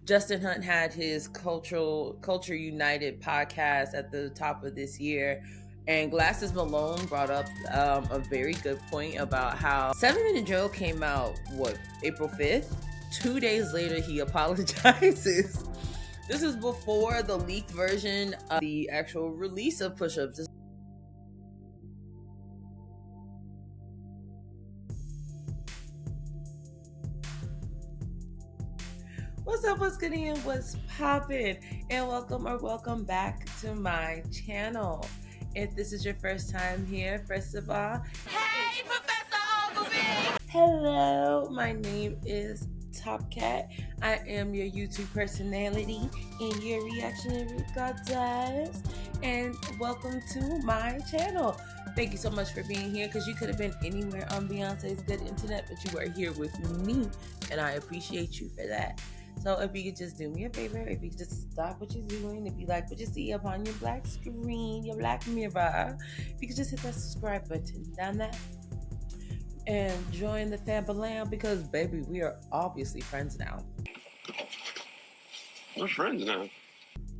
Justin Hunt had his Culture United podcast at the top of this year, and Glasses Malone brought up a very good point about how 7 Minute Joe came out, April 5th? 2 days later, he apologizes. This is before the leaked version of the actual release of Push-Ups. What's up, what's good, and what's poppin'? And welcome back to my channel. If this is your first time here, first of all, hey, Professor Ogilvy! Hello, my name is Top Cat. I am your YouTube personality and your reactionary goddess. And welcome to my channel. Thank you so much for being here, because you could have been anywhere on Beyonce's good internet, but you are here with me, and I appreciate you for that. So if you could just do me a favor, if you could just stop what you're doing, if you like what you see up on your black screen, your black mirror, if you could just hit that subscribe button down there and join the Fambalam, because baby, we are obviously friends now. We're friends now.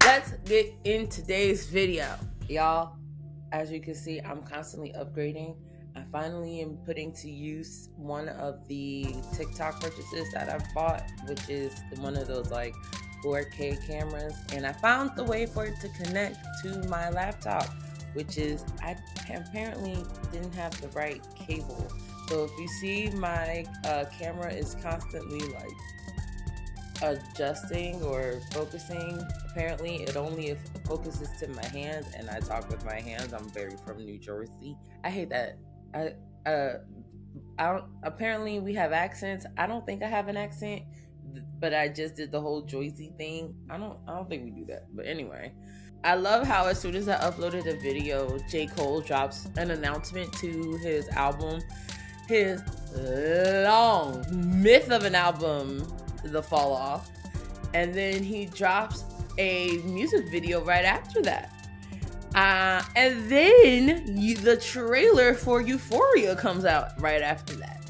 Let's get in today's video, y'all. As you can see, I'm constantly upgrading. I finally am putting to use one of the TikTok purchases that I've bought, which is one of those like 4K cameras. And I found the way for it to connect to my laptop, which is I apparently didn't have the right cable. So if you see my camera is constantly like adjusting or focusing, apparently it only focuses to my hands, and I talk with my hands. I'm very from New Jersey. I hate that. I don't, apparently we have accents. I don't think I have an accent, but I just did the whole Jersey thing. I don't think we do that. But anyway, I love how as soon as I uploaded a video, J. Cole drops an announcement to his album, his long myth of an album, The Fall Off, and then he drops a music video right after that. And then the trailer for Euphoria comes out right after that.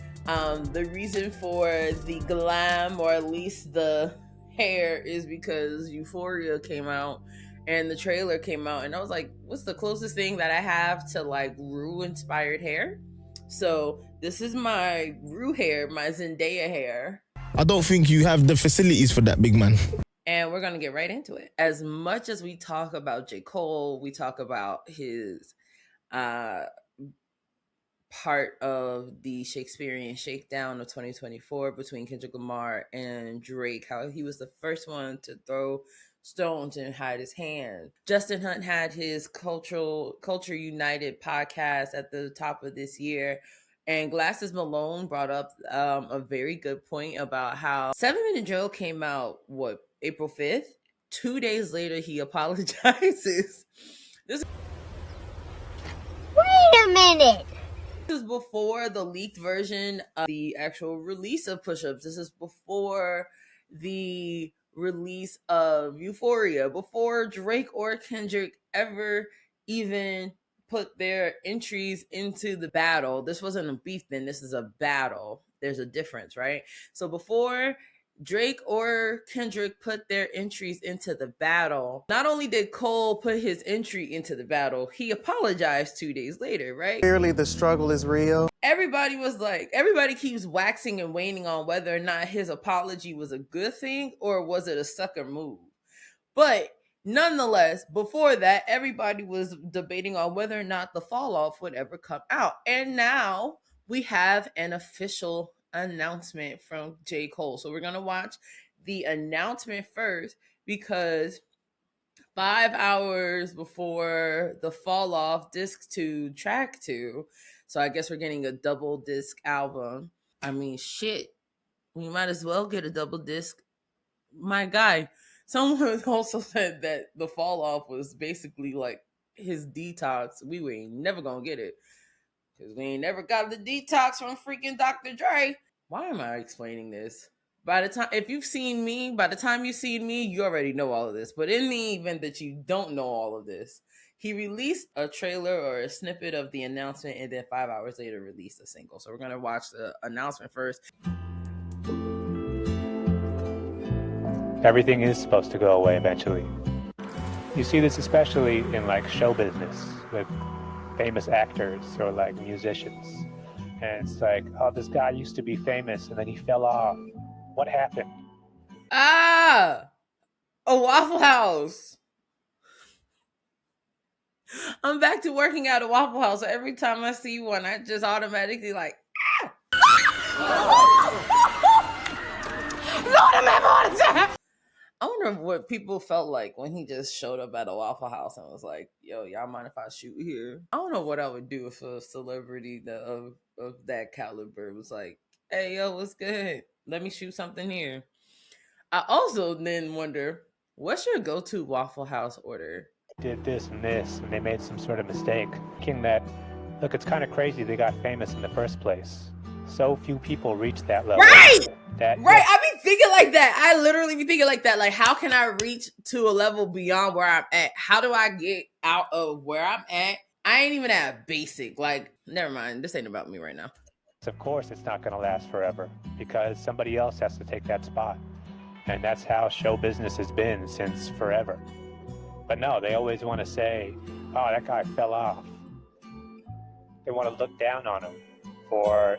The reason for the glam, or at least the hair, is because Euphoria came out and the trailer came out, and I was like, what's the closest thing that I have to like Rue inspired hair? So this is my Rue hair, my Zendaya hair. I don't think you have the facilities for that, big man. And we're going to get right into it. As much as we talk about J. Cole, we talk about his part of the Shakespearean shakedown of 2024 between Kendrick Lamar and Drake, how he was the first one to throw stones and hide his hand. Justin Hunt had his Culture United podcast at the top of this year, and Glasses Malone brought up a very good point about how 7 Minute Joe came out, April 5th? 2 days later, he apologizes. Wait a minute! This is before the leaked version of the actual release of Push-Ups. This is before the release of Euphoria, before Drake or Kendrick ever even put their entries into the battle. This wasn't a beef then, this is a battle. There's a difference, right? So before Drake or Kendrick put their entries into the battle, not only did Cole put his entry into the battle, he apologized 2 days later, right? Clearly the struggle is real. Everybody keeps waxing and waning on whether or not his apology was a good thing or was it a sucker move. But nonetheless, before that, everybody was debating on whether or not The Fall Off would ever come out. And now we have an official announcement from J. Cole. So we're going to watch the announcement first, because 5 hours before The Fall Off disc 2 track 2, so I guess we're getting a double disc album. I mean, shit, we might as well get a double disc. My guy, someone also said that The Fall Off was basically like his detox. We ain't never gonna get it, because we ain't never got the detox from freaking Dr. Dre. Why am I explaining this? By the time you see me, you already know all of this. But in the event that you don't know all of this, he released a trailer or a snippet of the announcement, and then 5 hours later released a single. So we're going to watch the announcement first. Everything is supposed to go away eventually. You see this especially in like show business with famous actors or like musicians. And it's like, oh, this guy used to be famous and then he fell off. What happened? Ah, a Waffle House. I'm back to working at a Waffle House. So every time I see one, I just automatically like, I wonder what people felt like when he just showed up at a Waffle House and was like, "Yo, y'all mind if I shoot here?" I don't know what I would do if a celebrity of that caliber was like, "Hey, yo, what's good? Let me shoot something here." I also then wonder, what's your go-to Waffle House order? Did this and they made some sort of mistake. Thinking that, look, it's kind of crazy they got famous in the first place. So few people reach that level. Right! That Right, I be thinking like that. I literally be thinking like that. Like, how can I reach to a level beyond where I'm at? How do I get out of where I'm at? I ain't even at basic. Like, never mind. This ain't about me right now. of course it's not going to last forever because somebody else has to take that spot. And that's how show business has been since forever. But no, they always want to say, oh, that guy fell off. They want to look down on him for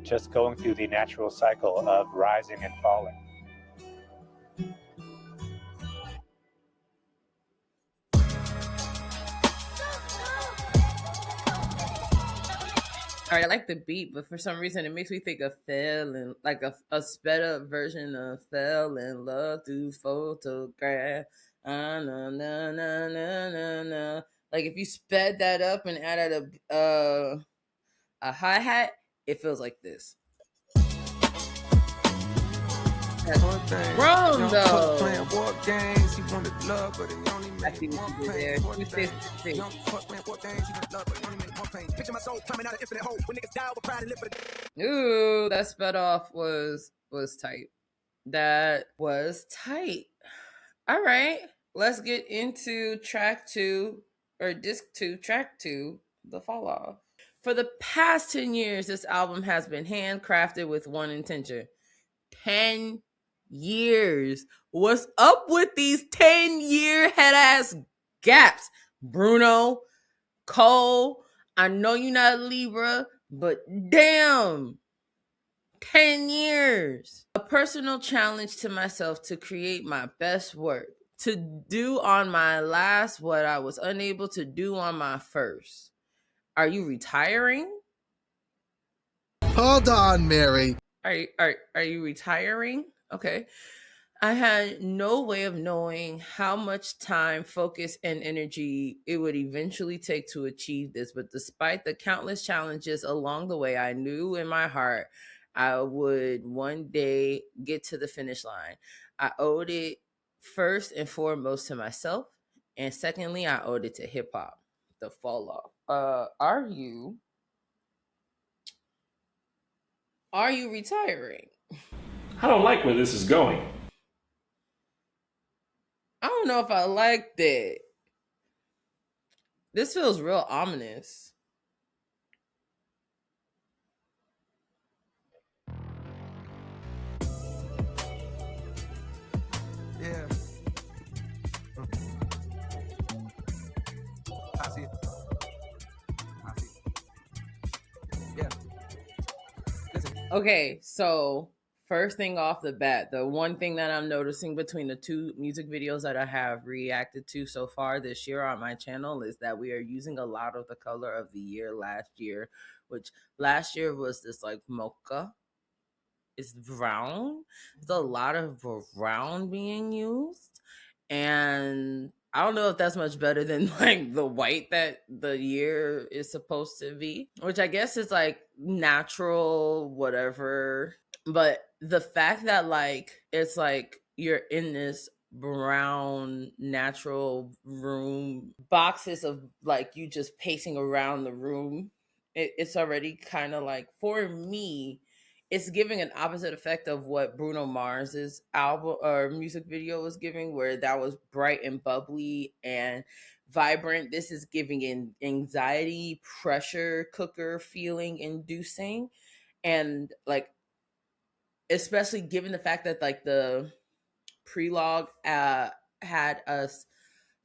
just going through the natural cycle of rising and falling. All right, I like the beat, but for some reason it makes me think of fell and like a sped up version of fell in love through photograph. Na na na na na na. Like if you sped that up and added a hi hat, it feels like this. Wrong though. I see what you did there. 260. Ooh, that sped off was tight. That was tight. All right, let's get into track 2 or disc 2, track 2, The Fall Off. For the past 10 years, this album has been handcrafted with one intention. 10 years. What's up with these 10-year head ass gaps? Bruno, Cole, I know you're not a Libra, but damn, 10 years. A personal challenge to myself to create my best work, to do on my last what I was unable to do on my first. Are you retiring? Hold on, Mary. Are you retiring? Okay. I had no way of knowing how much time, focus, and energy it would eventually take to achieve this. But despite the countless challenges along the way, I knew in my heart I would one day get to the finish line. I owed it first and foremost to myself. And secondly, I owed it to hip hop, the fall off. Are you retiring? I don't like where this is going. I don't know if I like that. This feels real ominous. Yeah. I see it. I see it. Yeah. Listen. Okay, so first thing off the bat, the one thing that I'm noticing between the two music videos that I have reacted to so far this year on my channel is that we are using a lot of the color of the year last year, which last year was this like mocha. It's brown. There's a lot of brown being used. And I don't know if that's much better than like the white that the year is supposed to be, which I guess is like natural, whatever. But the fact that like it's like you're in this brown natural room, boxes of like you just pacing around the room, it's already kind of like, for me, it's giving an opposite effect of what Bruno Mars's album or music video was giving, where that was bright and bubbly and vibrant. This is giving an anxiety, pressure cooker feeling inducing. And like, especially given the fact that like the prelogue had us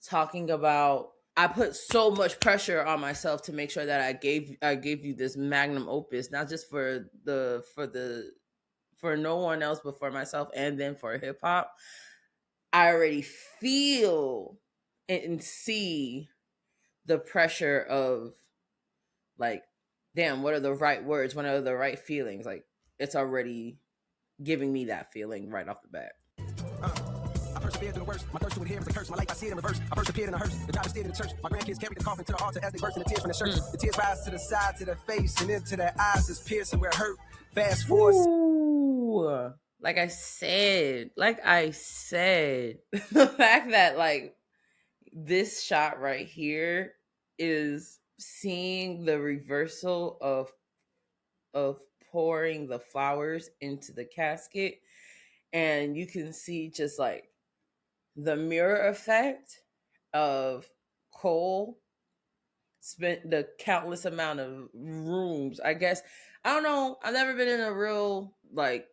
talking about, I put so much pressure on myself to make sure that I gave you this magnum opus, not just for no one else but for myself, and then for hip hop. I already feel and see the pressure of, like, damn, what are the right words? What are the right feelings? Like, it's already giving me that feeling right off the bat. I persevered through the worst. My thirst to adhere is a curse. My life, I see it in reverse. I first appeared in a hearse. The driver stayed in the church. My grandkids carried the coffin to the altar as they burst in the tears from the shirt. The tears rise to the sides of their face and into their eyes is piercing where it hurt. Fast forward. Ooh, like I said, the fact that, like, this shot right here is seeing the reversal of pouring the flowers into the casket, and you can see just like the mirror effect of Cole spent the countless amount of rooms. I guess, I don't know, I've never been in a real, like,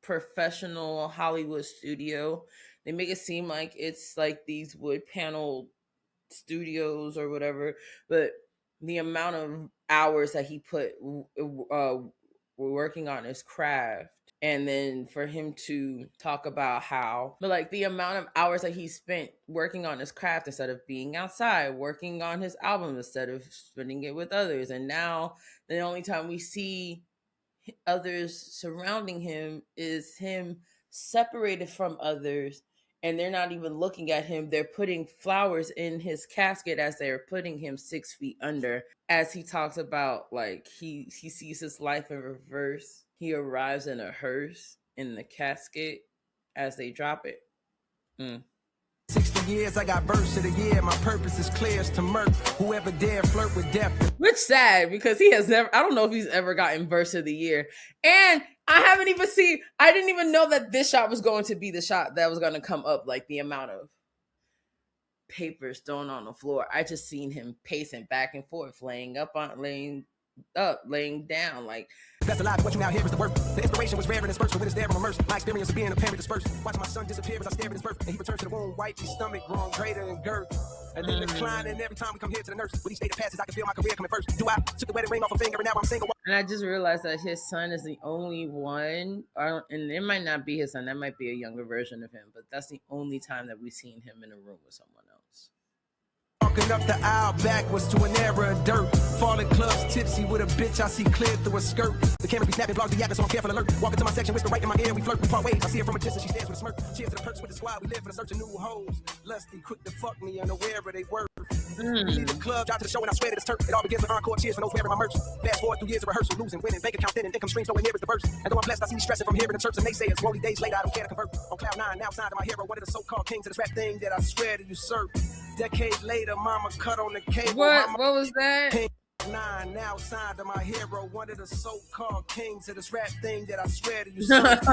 professional Hollywood studio. They make it seem like it's like these wood panel studios or whatever, but the amount of hours that he put working on his craft, and then for him to talk about how, but like the amount of hours that he spent working on his craft instead of being outside working on his album, instead of spending it with others, and now the only time we see others surrounding him is him separated from others, and they're not even looking at him. They're putting flowers in his casket as they're putting him 6 feet under. As he talks about, like, he sees his life in reverse. He arrives in a hearse in the casket as they drop it. 60 years, I got verse of the year. My purpose is clear as to murk whoever dare flirt with death. Which sad, because he has never, I don't know if he's ever gotten verse of the year. And I didn't even know that this shot was going to be the shot that was going to come up, like the amount of papers thrown on the floor. I just seen him pacing back and forth, laying down, like, That's a lot. What you now hear is the work. The inspiration was rare and dispersed, but when it's there, I'm immersed. My experience of being a parent dispersed. Watching my son disappear as I stare at his birth. And he returned to the womb, white, his stomach growing greater in girth. And then declining every time we come here to the nurse. With each day that passes, I can feel my career coming first. Do I took the wedding ring off a finger and now I'm single. And I just realized that his son is the only one, and it might not be his son, that might be a younger version of him, but that's the only time that we've seen him in a room with someone else. Walking up the aisle backwards to an era of dirt. Falling clubs tipsy with a bitch I see clear through a skirt. The cameras be snapping, blogs be yapping, so I'm careful alert. Walking to my section, whisper right in my ear, we flirt, we part ways. I see her from a distance, she stands with a smirk. Cheers to the perks with the squad, we live for the search of new hoes. Lusty, quick to fuck me, unaware of they worth. We leave the club, drive to the show, and I swear that it's turf. It all begins with encore cheers for those wearing my merch. Fast forward through years of rehearsal, losing, winning, bank account thinning, income streams nowhere near as diverse. And though I'm blessed, I see me stressing from hearing the chirps and naysayers. Lonely days later, I don't care to convert. On cloud 9, now signed to my hero, one of the so-called kings of this rap thing that I swear to usurp. Decade later, mama cut on the cable. What was that? 9, now signed to my hero, one of the so-called kings of this rap thing that I swear to usurp.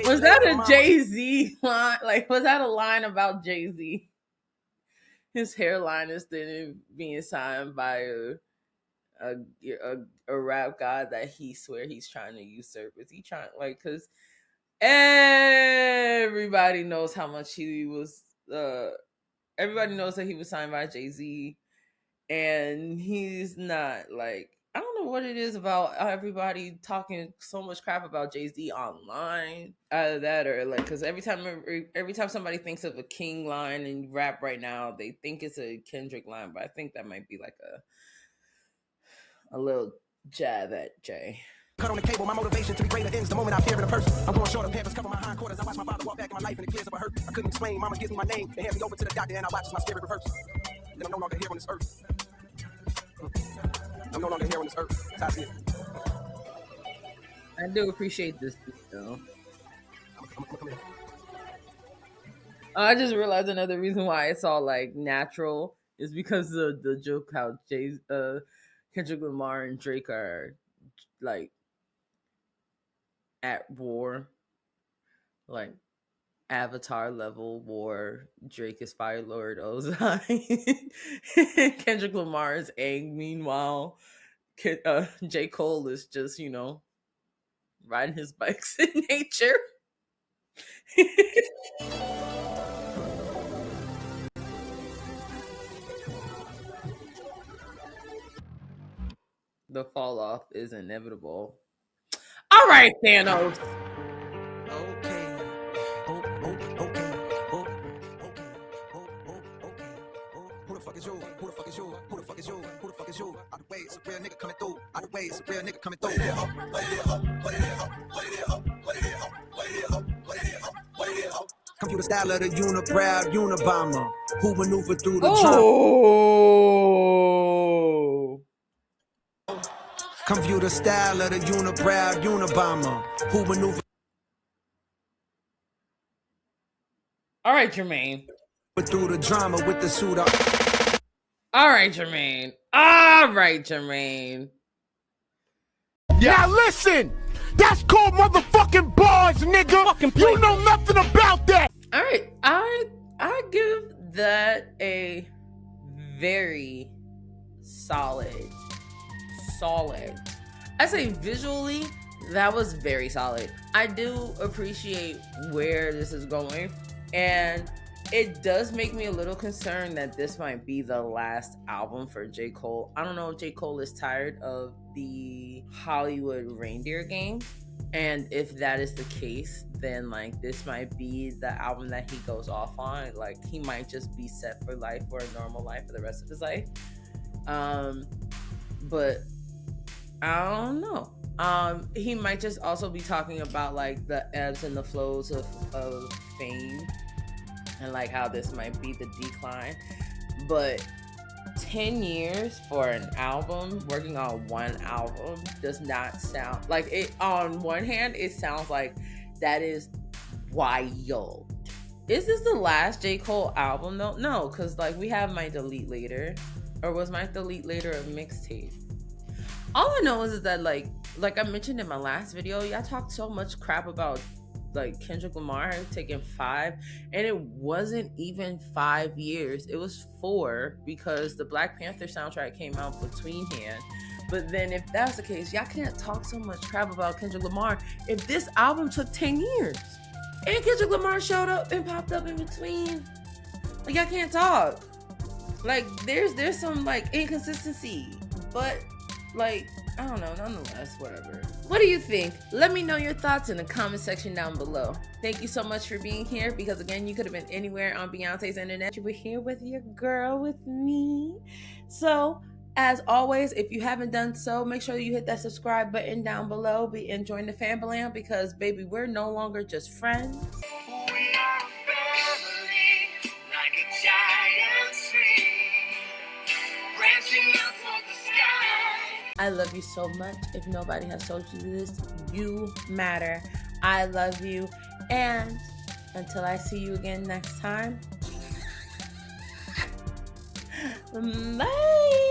Was that a Jay-Z line? Like, was that a line about Jay-Z? His hairline is then being signed by a rap god that he swear he's trying to usurp. Is he trying, like, because everybody knows how much he was, everybody knows that he was signed by Jay-Z, and he's not, like, I don't know what it is about everybody talking so much crap about Jay-Z online. Either that or, like, because every time somebody thinks of a King line in rap right now, they think it's a Kendrick line, but I think that might be like a little jab at Jay. Cut on the cable, my motivation to be greater ends the moment I appear in a purse. I'm going short on pampers, cover my hindquarters. I watch my father walk back in my life and it clears up a hurt. I couldn't explain, mama gives me my name. They hand me over to the doctor and I watch as my spirit reverse. Then I'm no longer here on this earth. I'm no longer here on this earth. That's how I see it. I do appreciate this though. I just realized another reason why it's all like natural is because of the joke how Kendrick Lamar and Drake are like at war, like Avatar level war. Drake is Fire Lord Ozai. Kendrick Lamar is Aang. Meanwhile, J. Cole is just, riding his bikes in nature. The fall off is inevitable. All right, Thanos. Okay. Oh, okay. Oh, okay. Okay. Who the fuck is you? Who the fuck is you? Who the fuck is you? Who the fuck is you? Out the way, it's a real nigga coming through. Out the way, it's a real nigga coming through. Computer style of the unibrow Unabomber who maneuvered through the drama. Oh. Computer style of the unibrow Unabomber who maneuvered All right, Jermaine. through the drama with the suit up. All right, Jermaine. All right, Jermaine. Now listen, that's called motherfucking bars, nigga. You know nothing about that. All right, I give that a very solid. I say visually, that was very solid. I do appreciate where this is going, and it does make me a little concerned that this might be the last album for J. Cole. I don't know if J. Cole is tired of the Hollywood reindeer game, and if that is the case, then like this might be the album that he goes off on. Like he might just be set for life, for a normal life for the rest of his life. But I don't know. He might just also be talking about like the ebbs and the flows of fame and like how this might be the decline. But 10 years for an album, working on one album, does not sound like it. On one hand, it sounds like that is wild. Is this the last J. Cole album though? No, because like we have My Delete Later. Or was My Delete Later a mixtape? All I know is that like I mentioned in my last video, y'all talked so much crap about like Kendrick Lamar taking 5, and it wasn't even 5 years. It was 4 because the Black Panther soundtrack came out between hand. But then if that's the case, y'all can't talk so much crap about Kendrick Lamar if this album took 10 years and Kendrick Lamar showed up and popped up in between. Like y'all can't talk. Like there's some like inconsistency, but like I don't know, nonetheless, whatever. What do you think? Let me know your thoughts in the comment section down below. Thank you so much for being here, because again, you could have been anywhere on Beyonce's internet. You were here with your girl, with me. So as always, if you haven't done so, make sure you hit that subscribe button down below and join the Fambalam, because baby, we're no longer just friends. We are a family, like a giant tree, branching out towards the sky. I love you so much. If nobody has told you this, you matter. I love you. And until I see you again next time, bye.